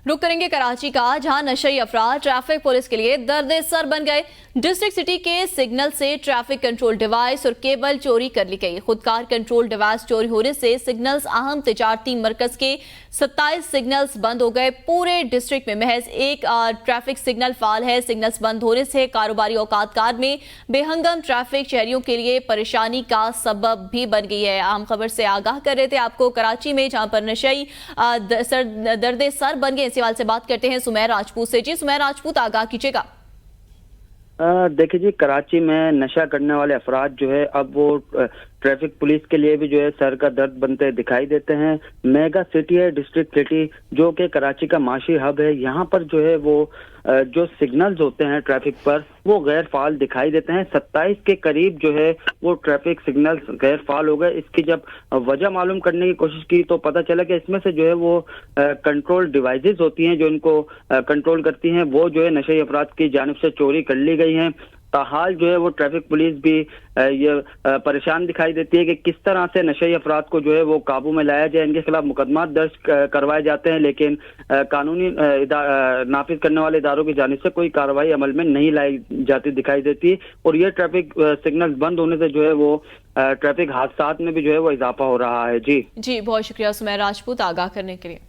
रुक करेंगे कराची का, जहां नशई अफराद ट्रैफिक पुलिस के लिए दर्द सर बन गए। डिस्ट्रिक्ट सिटी के सिग्नल से ट्रैफिक कंट्रोल डिवाइस और केबल चोरी कर ली गई। खुदकार कंट्रोल डिवाइस चोरी होने से सिग्नल्स अहम तिजारती मरकज के 27 सिग्नल्स बंद हो गए। पूरे डिस्ट्रिक्ट में महज एक ट्रैफिक सिग्नल फाल है। सिग्नल्स बंद होने से कारोबारी औकात कार में बेहंगम ट्रैफिक शहरियों के लिए परेशानी का सबब भी बन गई है। अहम खबर से आगाह कर रहे थे आपको कराची में, जहां पर नशई दर्द सर बन गए। इस सवाल से बात करते हैं सुमैर राजपूत से। जी सुमैर राजपूत, आगाह कीजिएगा। देखिए जी, कराची में नशा करने वाले अफराद जो है अब वो ट्रैफिक पुलिस के लिए भी जो है सर का दर्द बनते दिखाई देते हैं। मेगा सिटी है, डिस्ट्रिक्ट सिटी जो कि कराची का माशी हब है, यहाँ पर जो है वो जो सिग्नल्स होते हैं ट्रैफिक पर वो गैर फाल दिखाई देते हैं। 27 के करीब जो है वो ट्रैफिक सिग्नल्स गैर फाल हो गए। इसकी जब वजह मालूम करने की कोशिश की तो पता चला कि इसमें से जो है वो कंट्रोल डिवाइसेस होती हैं जो इनको कंट्रोल करती हैं, वो जो है नशे अफराद की जानिब से चोरी कर ली गई हैं। ताहाल जो है वो ट्रैफिक पुलिस भी ये परेशान दिखाई देती है कि किस तरह से नशे अफराद को जो है वो काबू में लाया जाए, इनके खिलाफ मुकदमा दर्ज करवाए जाते हैं, लेकिन कानूनी नाफिज करने वाले इदारों की जानिब से कोई कार्रवाई अमल में नहीं लाई जाती दिखाई देती। और ये ट्रैफिक सिग्नल बंद होने से जो है वो ट्रैफिक हादसात में भी जो है वो इजाफा हो रहा है। जी बहुत शुक्रिया सुमैर राजपूत, आगाह करने के लिए।